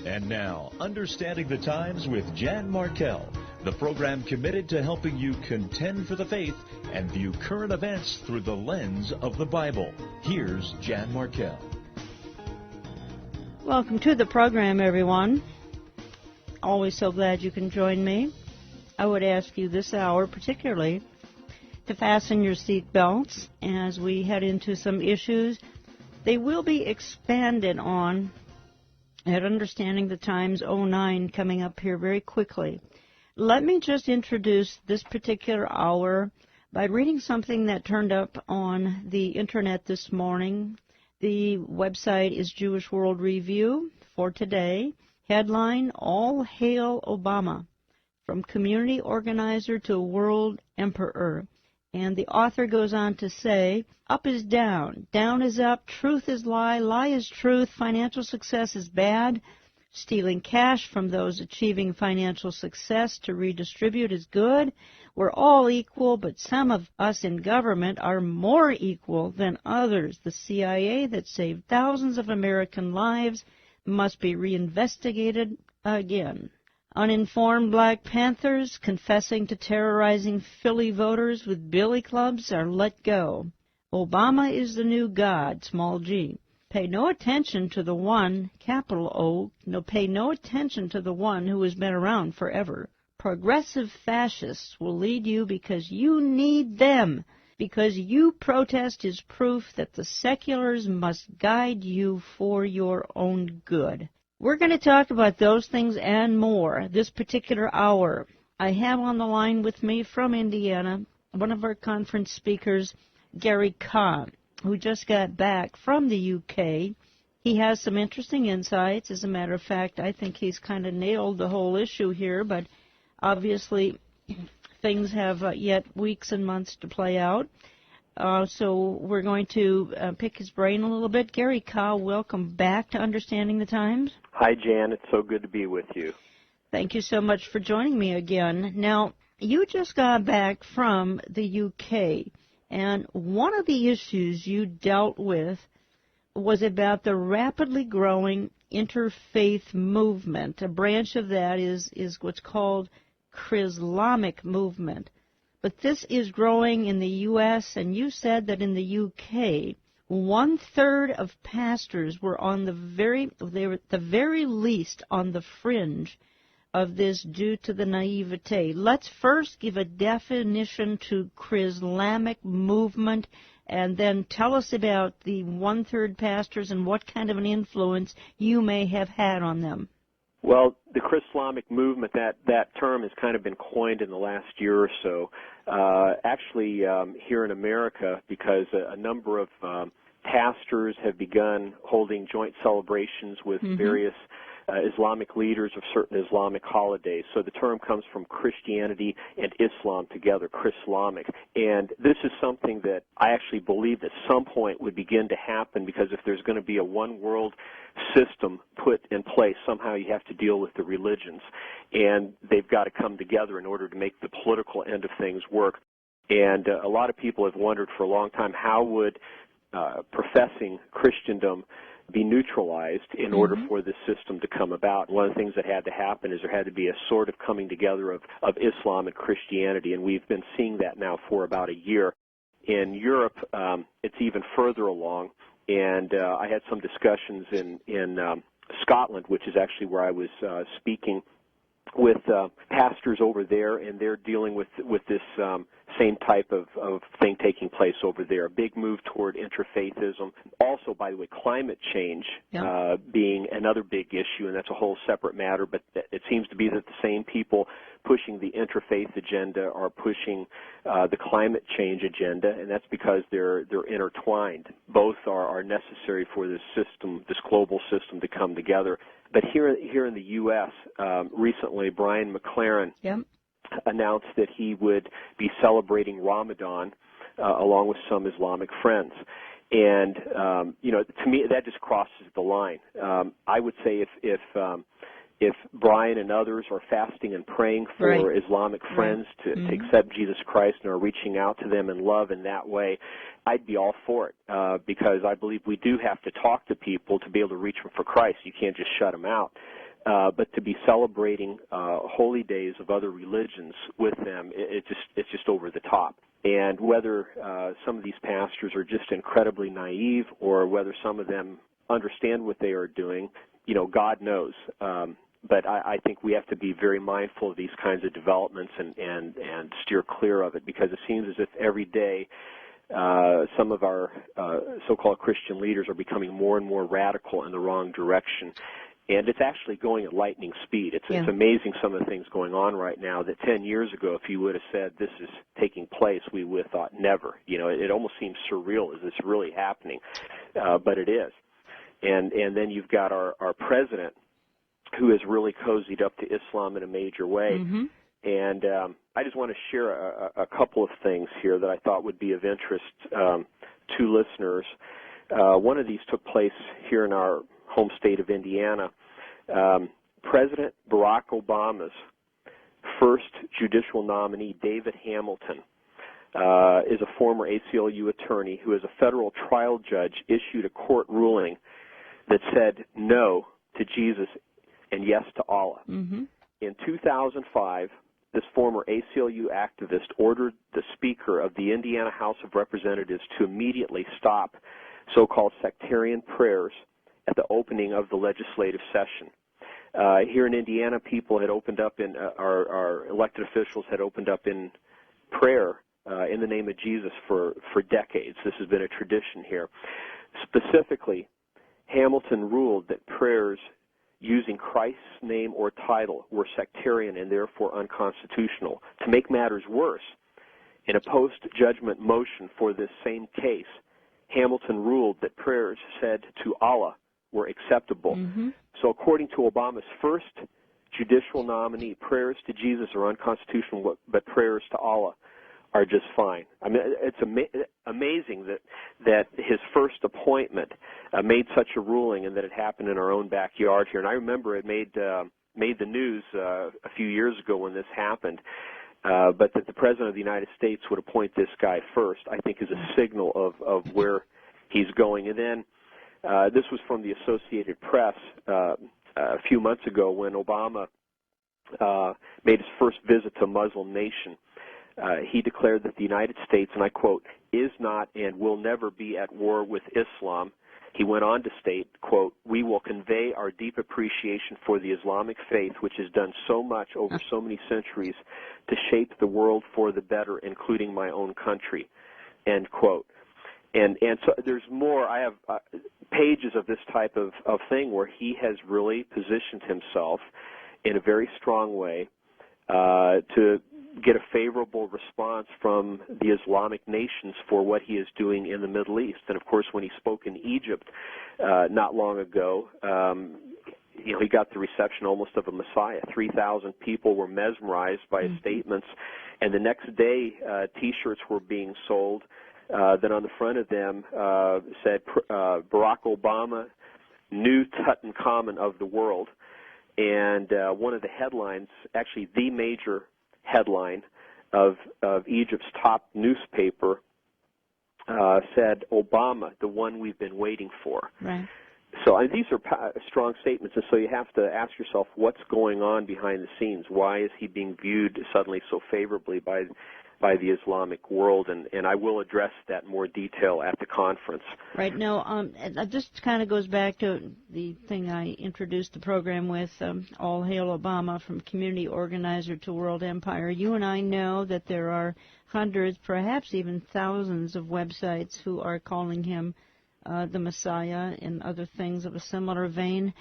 And now, Understanding the Times with Jan Markell, the program committed to helping you contend for the faith and view current events through the lens of the Bible. Here's Jan Markell. Welcome to the program, everyone. Always so glad you can join me. I would ask you this hour particularly to fasten your seat belts as we head into some issues. They will be expanded on at Understanding the Times 09 coming up here very quickly. Let me just introduce this particular hour by reading something that turned up on the internet this morning. The website is Jewish World Review for today. Headline, All Hail Obama, from community organizer to world emperor. And the author goes on to say, up is down, down is up, truth is lie, lie is truth, financial success is bad, stealing cash from those achieving financial success to redistribute is good. We're all equal, but some of us in government are more equal than others. The CIA that saved thousands of American lives must be reinvestigated again. Uninformed Black Panthers confessing to terrorizing Philly voters with billy clubs are let go. Obama is the new God, small g. Pay no attention to the one, capital O, pay no attention to the one who has been around forever. Progressive fascists will lead you because you need them. Because you protest is proof that the seculars must guide you for your own good. We're going to talk about those things and more this particular hour. I have on the line with me from Indiana one of our conference speakers, Gary Kahn, who just got back from the UK. He has some interesting insights. As a matter of fact, I think he's kind of nailed the whole issue here, but obviously things have yet weeks and months to play out. So we're going to pick his brain a little bit. Gary Kahn, welcome back to Understanding the Times. Hi, Jan. It's so good to be with you. Thank you so much for joining me again. Now, you just got back from the UK, and one of the issues you dealt with was about the rapidly growing interfaith movement. A branch of that is what's called Chrislamic movement. But this is growing in the U.S., and you said that in the U.K., 1/3 of pastors were they were at the very least on the fringe of this due to the naivete. Let's first give a definition to Chrislamic movement, and then tell us about the 1/3 pastors and what kind of an influence you may have had on them. Well, the Chrislamic movement, that term has kind of been coined in the last year or so. Actually, here in America, because a number of pastors have begun holding joint celebrations with various Islamic leaders of certain Islamic holidays. So the term comes from Christianity and Islam together, Chrislamic. And this is something that I actually believe at some point would begin to happen, because if there's going to be a one world system put in place, somehow you have to deal with the religions. And they've got to come together in order to make the political end of things work. And a lot of people have wondered for a long time, how would professing Christendom be neutralized in order for this system to come about. One of the things that had to happen is there had to be a sort of coming together of Islam and Christianity, and we've been seeing that now for about a year. In Europe, it's even further along, and I had some discussions in Scotland, which is actually where I was speaking with pastors over there, and they're dealing with this same type of thing taking place over there. A big move toward interfaithism. Also, by the way, climate change being another big issue, and that's a whole separate matter, but it seems to be that the same people pushing the interfaith agenda are pushing the climate change agenda, and that's because they're intertwined. Both are necessary for this system, this global system, to come together. But here in the U.S., recently, Brian McLaren announced that he would be celebrating Ramadan along with some Islamic friends. And, to me, that just crosses the line. I would say if Brian and others are fasting and praying for Islamic friends to accept Jesus Christ and are reaching out to them in love in that way, I'd be all for it, because I believe we do have to talk to people to be able to reach them for Christ. You can't just shut them out. but to be celebrating holy days of other religions with them, it's just over the top. And whether some of these pastors are just incredibly naive or whether some of them understand what they are doing, God knows. But I think we have to be very mindful of these kinds of developments and steer clear of it, because it seems as if every day some of our so-called Christian leaders are becoming more and more radical in the wrong direction. And it's actually going at lightning speed. It's amazing some of the things going on right now that 10 years ago, if you would have said this is taking place, we would have thought never. It almost seems surreal. Is this really happening? But it is. And then you've got our president, who has really cozied up to Islam in a major way. Mm-hmm. And I just want to share a couple of things here that I thought would be of interest to listeners. One of these took place here in our home state of Indiana. President Barack Obama's first judicial nominee, David Hamilton, is a former ACLU attorney who, as a federal trial judge, issued a court ruling that said no to Jesus and yes to Allah. Mm-hmm. In 2005, this former ACLU activist ordered the Speaker of the Indiana House of Representatives to immediately stop so-called sectarian prayers at the opening of the legislative session. Here in Indiana, people had opened up in, our elected officials had opened up in prayer in the name of Jesus for decades. This has been a tradition here. Specifically, Hamilton ruled that prayers using Christ's name or title were sectarian and therefore unconstitutional. To make matters worse, in a post-judgment motion for this same case, Hamilton ruled that prayers said to Allah were acceptable. Mm-hmm. So according to Obama's first judicial nominee, prayers to Jesus are unconstitutional, but prayers to Allah are just fine. I mean, it's amazing that his first appointment made such a ruling, and that it happened in our own backyard here. And I remember it made the news a few years ago when this happened. But that the President of the United States would appoint this guy first, I think, is a signal of where he's going. And then this was from the Associated Press a few months ago when Obama made his first visit to a Muslim nation. He declared that the United States, and I quote, is not and will never be at war with Islam. He went on to state, quote, we will convey our deep appreciation for the Islamic faith, which has done so much over so many centuries to shape the world for the better, including my own country, end quote. And so there's more. I have pages of this type of thing where he has really positioned himself in a very strong way to get a favorable response from the Islamic nations for what he is doing in the Middle East. And, of course, when he spoke in Egypt not long ago, he got the reception almost of a messiah. 3,000 people were mesmerized by his statements. And the next day, T-shirts were being sold. Then on the front of them said, Barack Obama, new Tutankhamun of the world. And one of the headlines, actually the major headline of Egypt's top newspaper said, Obama, the one we've been waiting for. Right. So these are strong statements, and so you have to ask yourself what's going on behind the scenes. Why is he being viewed suddenly so favorably by the Islamic world? And I will address that in more detail at the conference. Right. Now, this kind of goes back to the thing I introduced the program with, All Hail Obama, from community organizer to world empire. You and I know that there are hundreds, perhaps even thousands of websites who are calling him the Messiah and other things of a similar vein.